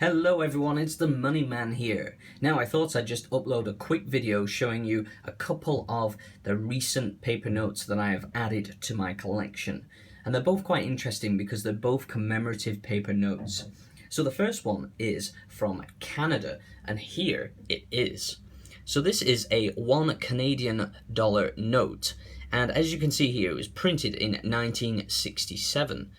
Hello everyone, it's the Money Man here. Now I thought I'd just upload a quick video showing you a couple of the recent paper notes that I have added to my collection. And they're both quite interesting because they're both commemorative paper notes. So the first one is from Canada, and here it is. So this is a $1 Canadian note, and as you can see here, it was printed in 1967.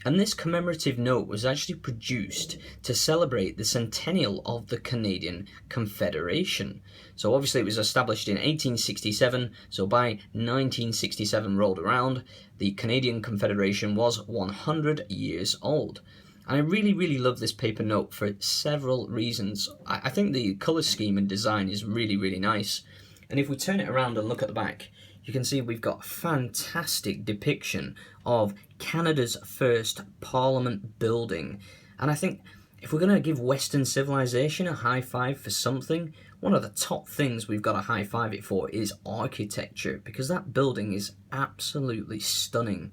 And this commemorative note was actually produced to celebrate the centennial of the Canadian Confederation. So obviously it was established in 1867, so by 1967 rolled around, the Canadian Confederation was 100 years old. And I really love this paper note for several reasons. I think the colour scheme and design is really nice. And if we turn it around and look at the back, you can see we've got a fantastic depiction of Canada's first Parliament building. And I think if we're going to give Western civilization a high five for something, one of the top things we've got to high five it for is architecture, because that building is absolutely stunning.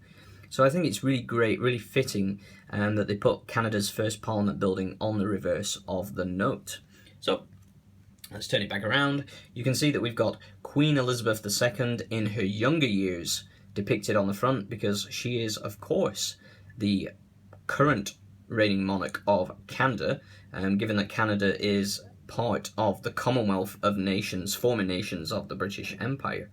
So I think it's really great, really fitting that they put Canada's first Parliament building on the reverse of the note. So let's turn it back around. You can see that we've got Queen Elizabeth II in her younger years depicted on the front, because she is, of course, the current reigning monarch of Canada, given that Canada is part of the Commonwealth of Nations, former nations of the British Empire.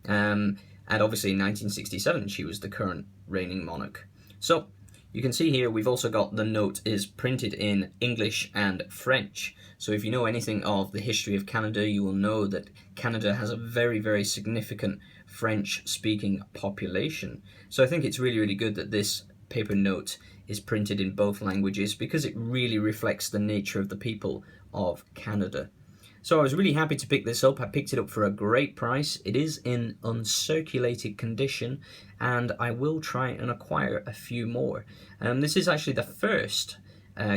And obviously in 1967 she was the current reigning monarch. So you can see here we've also got the note is printed in English and French. So if you know anything of the history of Canada, you will know that Canada has a very significant French-speaking population. So I think it's really good that this paper note is printed in both languages, because it really reflects the nature of the people of Canada. So I was really happy to pick this up. I picked it up for a great price. It is in uncirculated condition, and I will try and acquire a few more. This is actually the first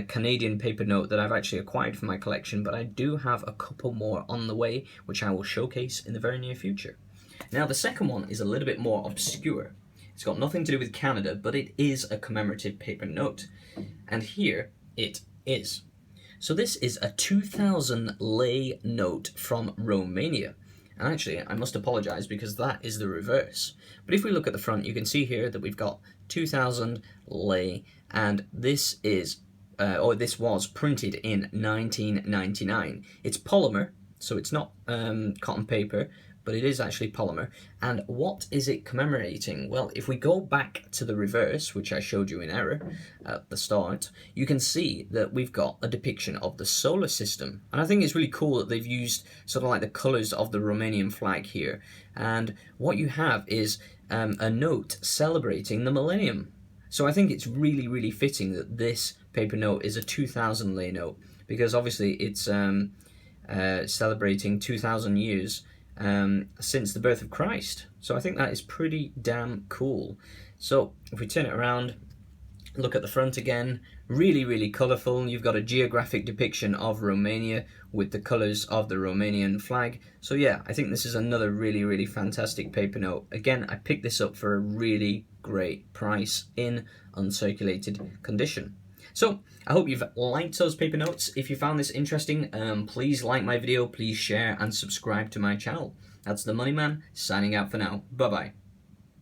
Canadian paper note that I've actually acquired for my collection, but I do have a couple more on the way, which I will showcase in the very near future. Now the second one is a little bit more obscure. It's got nothing to do with Canada, but it is a commemorative paper note. And here it is. So this is a 2,000 lei note from Romania. And actually, I must apologise because that is the reverse. But if we look at the front, you can see here that we've got 2,000 lei, and this is, this was printed in 1999. It's polymer, so it's not cotton paper, but it is actually polymer. And what is it commemorating? Well, if we go back to the reverse, which I showed you in error at the start, you can see that we've got a depiction of the solar system. And I think it's really cool that they've used sort of like the colours of the Romanian flag here. And what you have is a note celebrating the millennium. So I think it's really fitting that this paper note is a 2,000 lei note, because obviously it's celebrating 2,000 years since the birth of Christ. So I think that is pretty damn cool. So if we turn it around, look at the front again, really colourful. You've got a geographic depiction of Romania with the colours of the Romanian flag. So yeah, I think this is another really fantastic paper note. Again, I picked this up for a really great price in uncirculated condition. So I hope you've liked those paper notes. If you found this interesting, please like my video, please share and subscribe to my channel. That's the Money Man signing out for now. Bye bye.